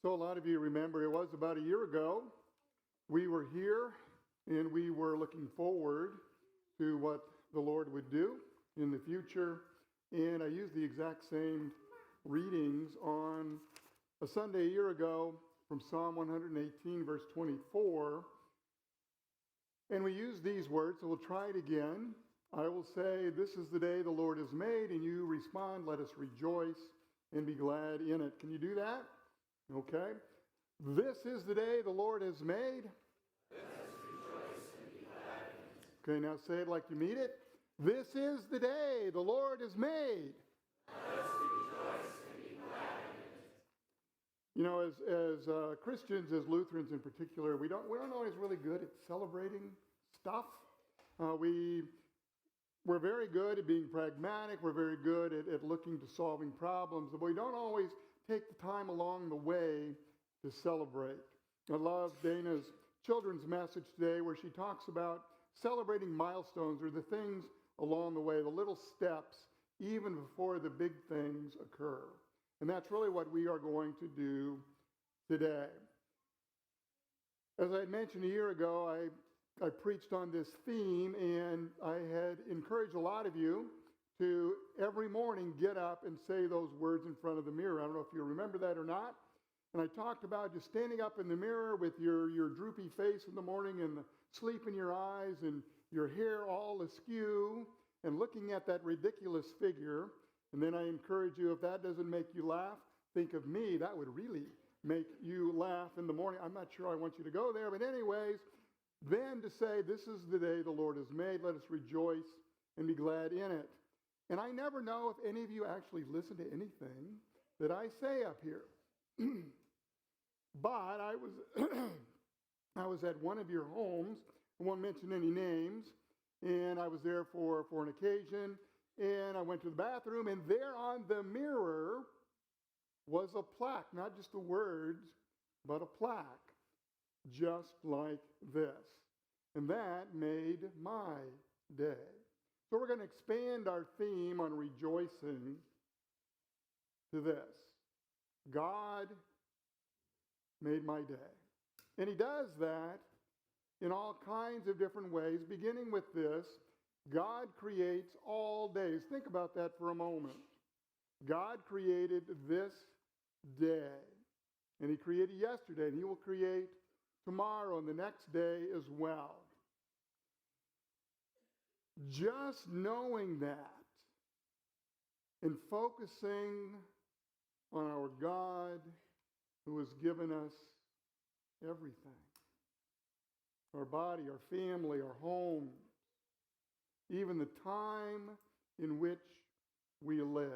So a lot of you remember it was about a year ago. We were here and we were looking forward to what the Lord would do in the future. And I used the exact same readings on a Sunday a year ago from Psalm 118, verse 24. And we used these words, so we'll try it again. I will say, "This is the day the Lord has made," and you respond, "Let us rejoice and be glad in it." Can you do that? Okay. This is the day the Lord has made. Let us rejoice and be glad in it. Okay, now say it like you mean it. This is the day the Lord has made. Let us rejoice and be glad in it. You know, as Christians, as Lutherans in particular, we don't always really good at celebrating stuff. We're very good at being pragmatic. We're very good at looking to solving problems, but we don't always take the time along the way to celebrate. I love Dana's children's message today where she talks about celebrating milestones or the things along the way, the little steps, even before the big things occur. And that's really what we are going to do today. As I had mentioned a year ago, I preached on this theme, and I had encouraged a lot of you to every morning get up and say those words in front of the mirror. I don't know if you remember that or not. And I talked about just standing up in the mirror with your droopy face in the morning and the sleep in your eyes and your hair all askew and looking at that ridiculous figure. And then I encourage you, if that doesn't make you laugh, think of me. That would really make you laugh in the morning. I'm not sure I want you to go there, but anyways, then to say, "This is the day the Lord has made. Let us rejoice and be glad in it." And I never know if any of you actually listen to anything that I say up here. But I was I was at one of your homes. I won't mention any names. And I was there for an occasion. And I went to the bathroom. And there on the mirror was a plaque. Not just the words, but a plaque. Just like this. And that made my day. So we're going to expand our theme on rejoicing to this. God made my day. And he does that in all kinds of different ways, beginning with this. God creates all days. Think about that for a moment. God created this day. And he created yesterday, and he will create tomorrow and the next day as well. Just knowing that and focusing on our God who has given us everything. Our body, our family, our homes, even the time in which we live.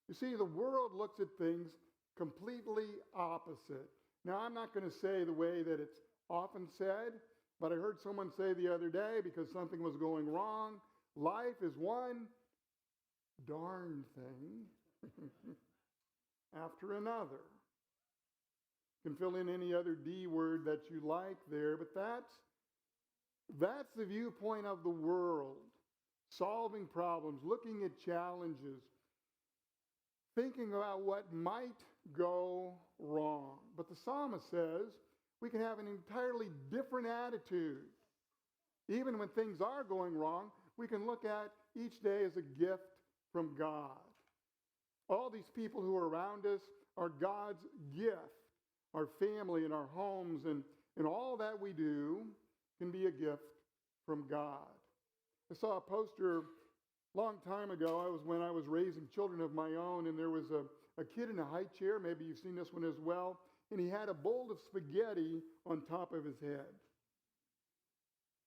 You see, the world looks at things completely opposite. Now, I'm not going to say the way that it's often said, but I heard someone say the other day, because something was going wrong, life is one darn thing after another. You can fill in any other D word that you like there, but that's the viewpoint of the world. Solving problems, looking at challenges, thinking about what might go wrong. But the psalmist says we can have an entirely different attitude. Even when things are going wrong, we can look at each day as a gift from God. All these people who are around us are God's gift. Our family and our homes and all that we do can be a gift from God. I saw a poster a long time ago. When I was raising children of my own, and there was a kid in a high chair. Maybe you've seen this one as well. And he had a bowl of spaghetti on top of his head.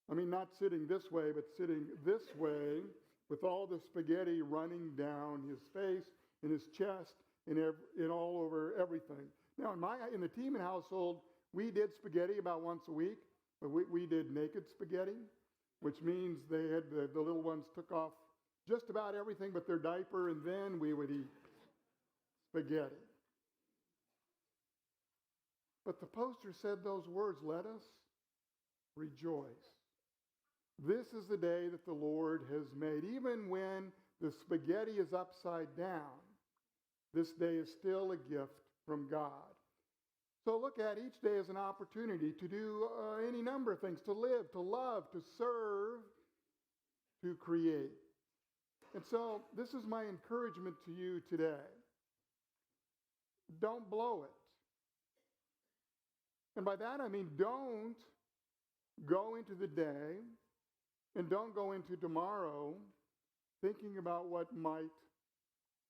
I mean, not sitting this way, but sitting this way with all the spaghetti running down his face and his chest and all over everything. Now, in the Tiemann household, we did spaghetti about once a week, but we did naked spaghetti, which means they had the little ones took off just about everything but their diaper, and then we would eat spaghetti. But the poster said those words, "Let us rejoice. This is the day that the Lord has made." Even when the spaghetti is upside down, this day is still a gift from God. So look at each day as an opportunity to do any number of things, to live, to love, to serve, to create. And so this is my encouragement to you today. Don't blow it. And by that I mean don't go into the day and don't go into tomorrow thinking about what might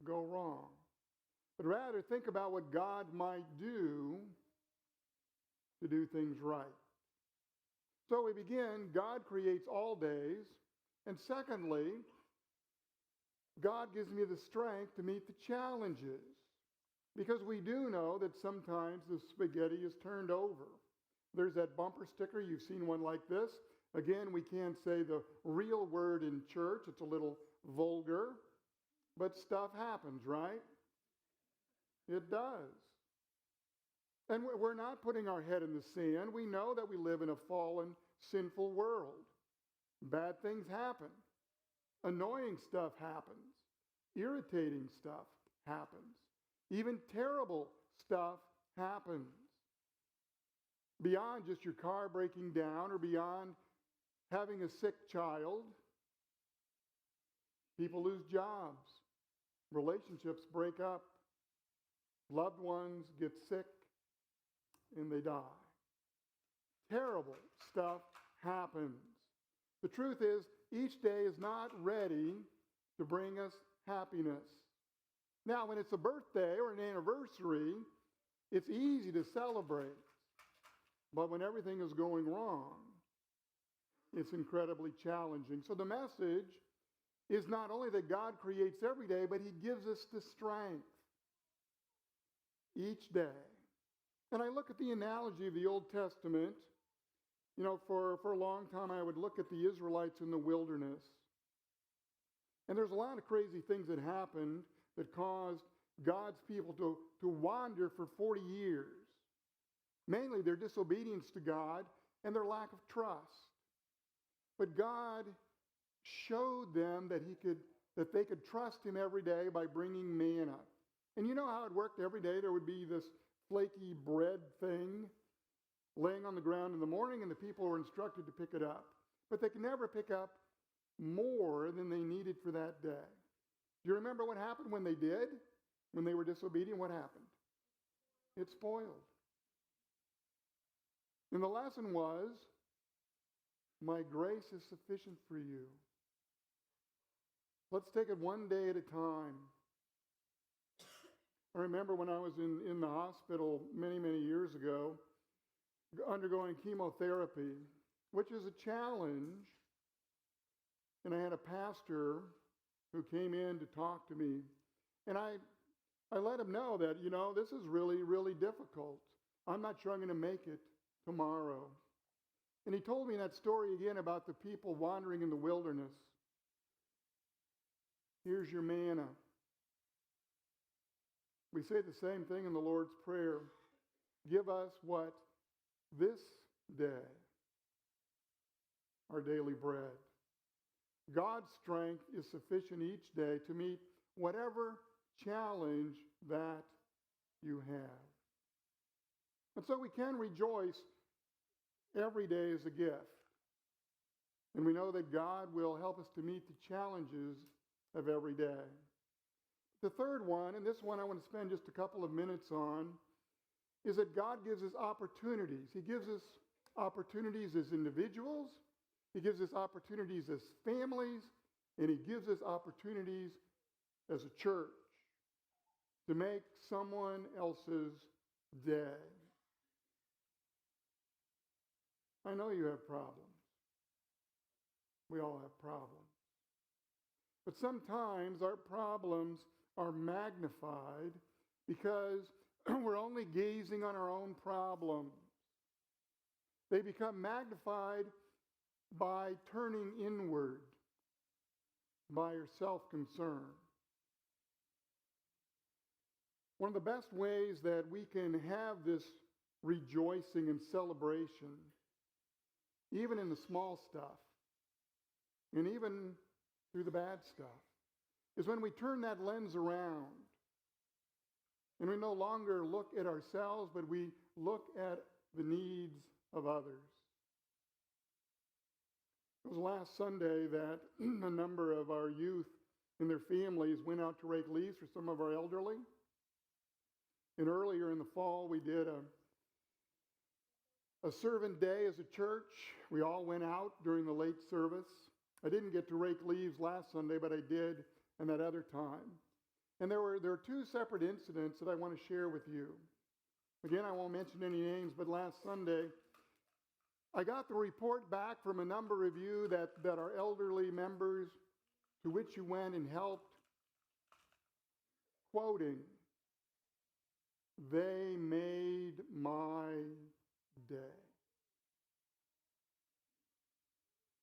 go wrong. But rather think about what God might do to do things right. So we begin, God creates all days. And secondly, God gives me the strength to meet the challenges. Because we do know that sometimes the spaghetti is turned over. There's that bumper sticker. You've seen one like this. Again, we can't say the real word in church. It's a little vulgar. But stuff happens, right? It does. And we're not putting our head in the sand. We know that we live in a fallen, sinful world. Bad things happen. Annoying stuff happens. Irritating stuff happens. Even terrible stuff happens. Beyond just your car breaking down or beyond having a sick child, people lose jobs. Relationships break up. Loved ones get sick and they die. Terrible stuff happens. The truth is, each day is not ready to bring us happiness. Now, when it's a birthday or an anniversary, it's easy to celebrate. But when everything is going wrong, it's incredibly challenging. So the message is not only that God creates every day, but He gives us the strength each day. And I look at the analogy of the Old Testament. You know, for a long time, I would look at the Israelites in the wilderness. And there's a lot of crazy things that happened that caused God's people to wander for 40 years. Mainly their disobedience to God and their lack of trust. But God showed them that they could trust Him every day by bringing manna. And you know how it worked? Every day there would be this flaky bread thing laying on the ground in the morning, and the people were instructed to pick it up. But they could never pick up more than they needed for that day. Do you remember what happened when they did? When they were disobedient, what happened? It spoiled. And the lesson was, my grace is sufficient for you. Let's take it one day at a time. I remember when I was in the hospital many, many years ago, undergoing chemotherapy, which is a challenge. And I had a pastor who came in to talk to me. And I let him know that, you know, this is really, really difficult. I'm not sure I'm going to make it tomorrow. And he told me that story again about the people wandering in the wilderness. Here's your manna. We say the same thing in the Lord's Prayer. Give us what? This day, our daily bread. God's strength is sufficient each day to meet whatever challenge that you have. And so we can rejoice every day as a gift. And we know that God will help us to meet the challenges of every day. The third one, and this one I want to spend just a couple of minutes on, is that God gives us opportunities. He gives us opportunities as individuals. He gives us opportunities as families. And He gives us opportunities as a church to make someone else's day. I know you have problems. We all have problems. But sometimes our problems are magnified because we're only gazing on our own problems. They become magnified by turning inward, by your self-concern. One of the best ways that we can have this rejoicing and celebration, even in the small stuff, and even through the bad stuff, is when we turn that lens around And we no longer look at ourselves, but we look at the needs of others. It was last Sunday that a number of our youth and their families went out to rake leaves for some of our elderly. And earlier in the fall, we did a servant day as a church. We all went out during the late service. I didn't get to rake leaves last Sunday, but I did in that other time. And there were two separate incidents that I want to share with you. Again, I won't mention any names, but last Sunday, I got the report back from a number of you that are elderly members to which you went and helped, quoting, "They made my day."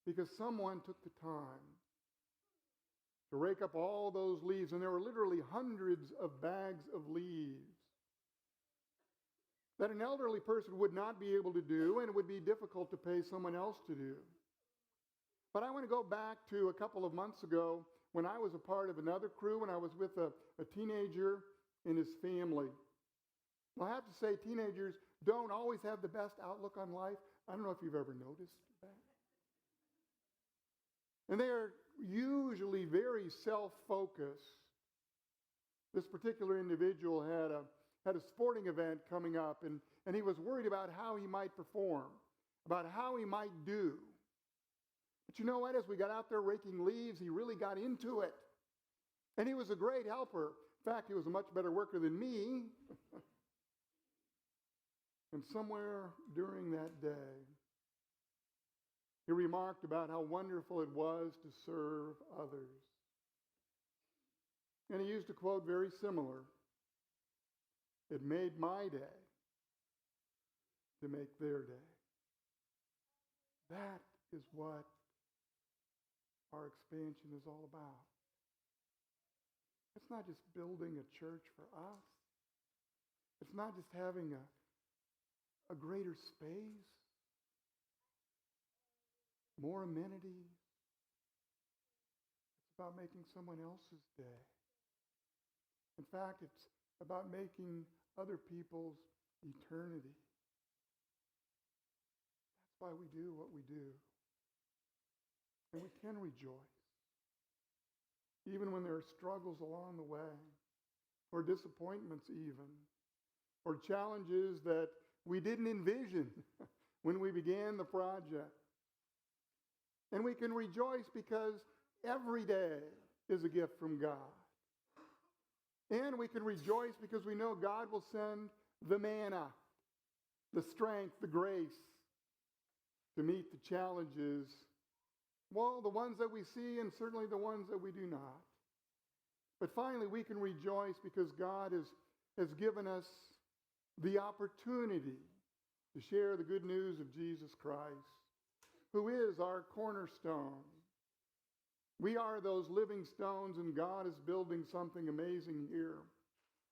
Because someone took the time to rake up all those leaves, and there were literally hundreds of bags of leaves that an elderly person would not be able to do, and it would be difficult to pay someone else to do. But I want to go back to a couple of months ago when I was a part of another crew, and I was with a teenager and his family. Well, I have to say, teenagers don't always have the best outlook on life. I don't know if you've ever noticed that. And they are usually very self-focused. This particular individual had a sporting event coming up, and he was worried about how he might perform, about how he might do. But you know what? As we got out there raking leaves, he really got into it. And he was a great helper. In fact, he was a much better worker than me. And somewhere during that day, he remarked about how wonderful it was to serve others. And he used a quote very similar. "It made my day to make their day." That is what our expansion is all about. It's not just building a church for us. It's not just having a greater space, more amenities. It's about making someone else's day. In fact, it's about making other people's eternity. That's why we do what we do. And we can rejoice, even when there are struggles along the way, or disappointments even, or challenges that we didn't envision when we began the project. And we can rejoice because every day is a gift from God. And we can rejoice because we know God will send the manna, the strength, the grace to meet the challenges, well, the ones that we see and certainly the ones that we do not. But finally, we can rejoice because God has given us the opportunity to share the good news of Jesus Christ, who is our cornerstone. We are those living stones, and God is building something amazing here,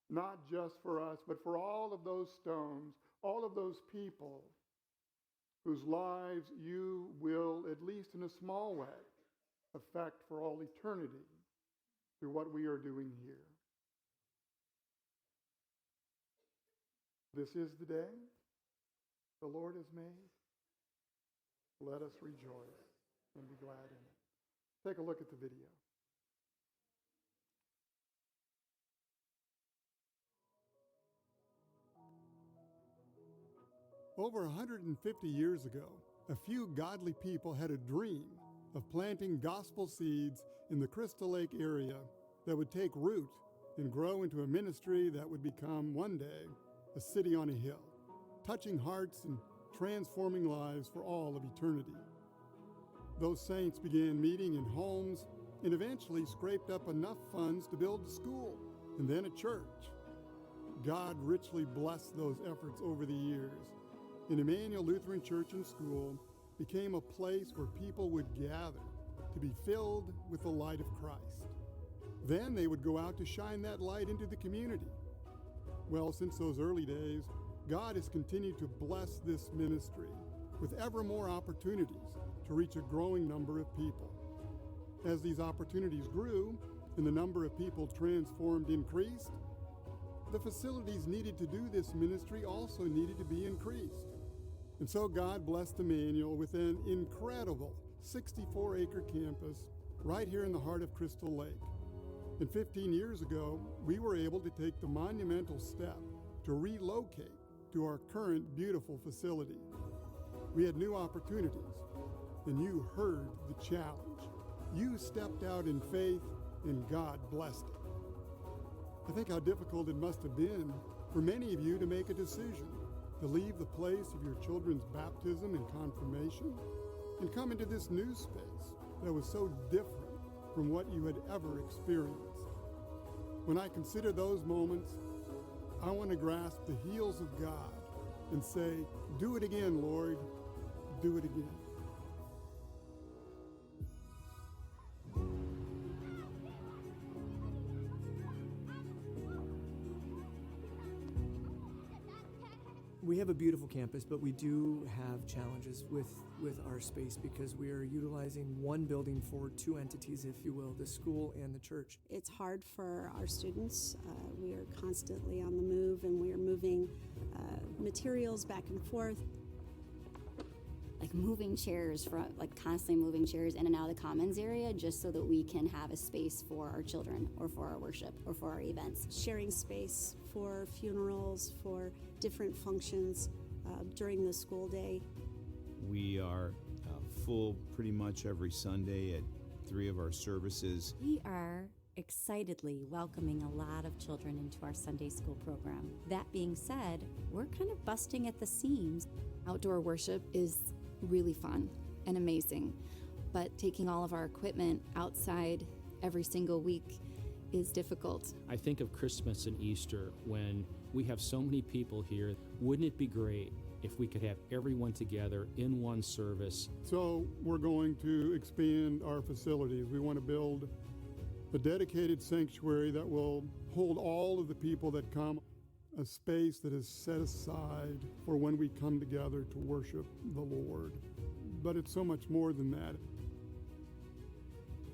not just for us, but for all of those stones, all of those people whose lives you will, at least in a small way, affect for all eternity through what we are doing here. This is the day the Lord has made. Let us rejoice and be glad in it. Take a look at the video. Over 150 years ago, a few godly people had a dream of planting gospel seeds in the Crystal Lake area that would take root and grow into a ministry that would become one day a city on a hill, touching hearts and transforming lives for all of eternity. Those saints began meeting in homes and eventually scraped up enough funds to build a school and then a church. God richly blessed those efforts over the years, and Emmanuel Lutheran Church and School became a place where people would gather to be filled with the light of Christ. Then they would go out to shine that light into the community. Well, since those early days, God has continued to bless this ministry with ever more opportunities to reach a growing number of people. As these opportunities grew and the number of people transformed increased, The facilities needed to do this ministry also needed to be increased. And so God blessed Emmanuel with an incredible 64-acre campus right here in the heart of Crystal Lake. And 15 years ago, we were able to take the monumental step to relocate to our current beautiful facility. We had new opportunities, and you heard the challenge. You stepped out in faith, and God blessed it. I think how difficult it must have been for many of you to make a decision to leave the place of your children's baptism and confirmation and come into this new space that was so different from what you had ever experienced. When I consider those moments, I want to grasp the heels of God and say, do it again, Lord, do it again. We have a beautiful campus, but we do have challenges with our space because we are utilizing one building for two entities, if you will, the school and the church. It's hard for our students. We are constantly on the move, and we are moving materials back and forth. Like moving chairs, constantly moving chairs in and out of the commons area just so that we can have a space for our children or for our worship or for our events. Sharing space for funerals, for different functions during the school day. We are full pretty much every Sunday at 3 of our services. We are excitedly welcoming a lot of children into our Sunday school program. That being said, we're kind of busting at the seams. Outdoor worship is really fun and amazing, but taking all of our equipment outside every single week is difficult. I think of Christmas and Easter when we have so many people here. Wouldn't it be great if we could have everyone together in one service? So we're going to expand our facilities. We want to build a dedicated sanctuary that will hold all of the people that come, a space that is set aside for when we come together to worship the Lord. But it's so much more than that.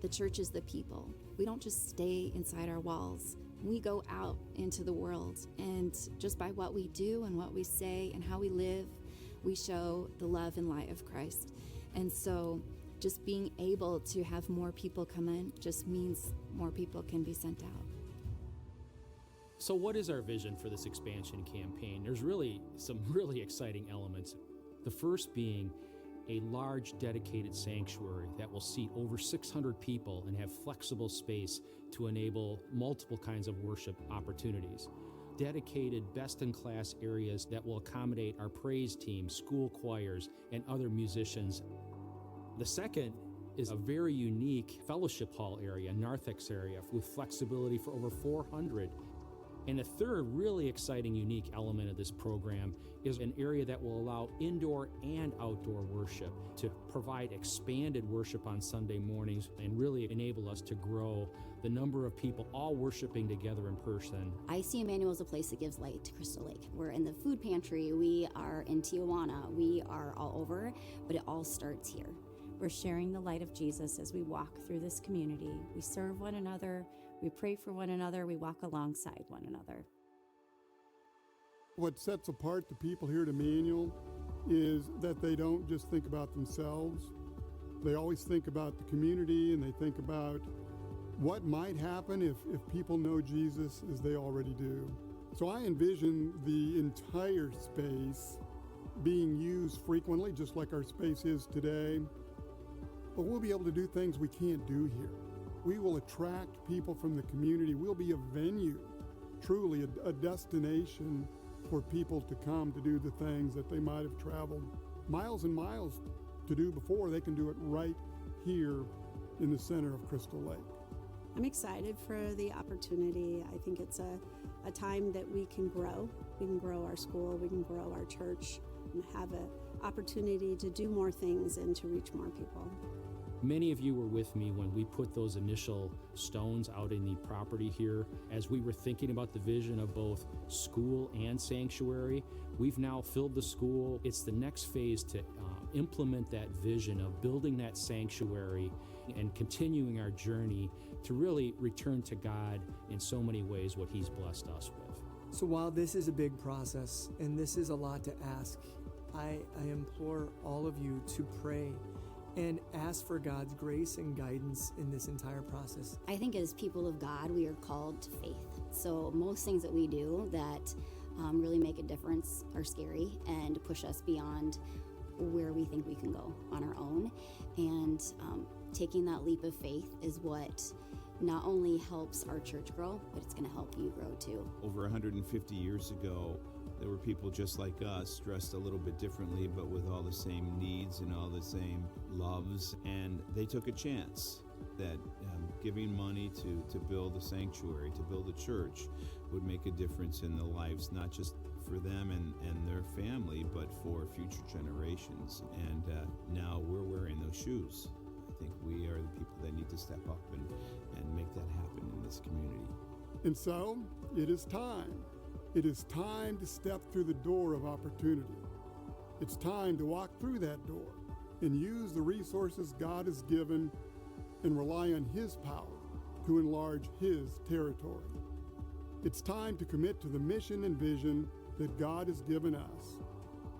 The church is the people. We don't just stay inside our walls. We go out into the world, and just by what we do and what we say and how we live, we show the love and light of Christ. And so just being able to have more people come in just means more people can be sent out. So what is our vision for this expansion campaign? There's really some really exciting elements. The first being a large dedicated sanctuary that will seat over 600 people and have flexible space to enable multiple kinds of worship opportunities. Dedicated best-in-class areas that will accommodate our praise team, school choirs, and other musicians. The second is a very unique fellowship hall area, narthex area, with flexibility for over 400. And the third really exciting, unique element of this program is an area that will allow indoor and outdoor worship to provide expanded worship on Sunday mornings and really enable us to grow the number of people all worshiping together in person. I see Emmanuel as a place that gives light to Crystal Lake. We're in the food pantry, we are in Tijuana, we are all over, but it all starts here. We're sharing the light of Jesus as we walk through this community. We serve one another, we pray for one another, we walk alongside one another. What sets apart the people here at Emmanuel is that they don't just think about themselves. They always think about the community, and they think about what might happen if people know Jesus as they already do. So I envision the entire space being used frequently, just like our space is today. But we'll be able to do things we can't do here. We will attract people from the community. We'll be a venue, truly a destination for people to come to do the things that they might have traveled miles and miles to do before. They can do it right here in the center of Crystal Lake. I'm excited for the opportunity. I think it's a time that we can grow. We can grow our school, we can grow our church, and have an opportunity to do more things and to reach more people. Many of you were with me when we put those initial stones out in the property here. As we were thinking about the vision of both school and sanctuary, we've now filled the school. It's the next phase to implement that vision of building that sanctuary and continuing our journey to really return to God in so many ways what He's blessed us with. So while this is a big process and this is a lot to ask, I implore all of you to pray and ask for God's grace and guidance in this entire process. I think as people of God, we are called to faith. So most things that we do that really make a difference are scary and push us beyond where we think we can go on our own. And taking that leap of faith is what not only helps our church grow, but it's going to help you grow too. Over 150 years ago, there were people just like us, dressed a little bit differently, but with all the same needs and all the same loves. And they took a chance that giving money to build a sanctuary, to build a church, would make a difference in the lives, not just for them and their family, but for future generations. And now we're wearing those shoes. I think we are the people that need to step up and make that happen in this community. And so, it is time. It is time to step through the door of opportunity. It's time to walk through that door and use the resources God has given and rely on His power to enlarge His territory. It's time to commit to the mission and vision that God has given us,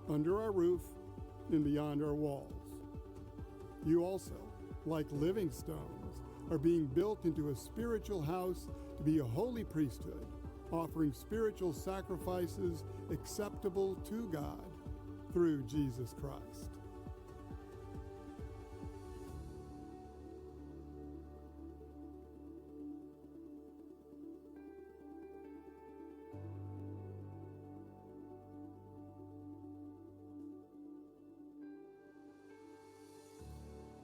under our roof and beyond our walls. You also, like living stones, are being built into a spiritual house to be a holy priesthood, offering spiritual sacrifices acceptable to God through Jesus Christ.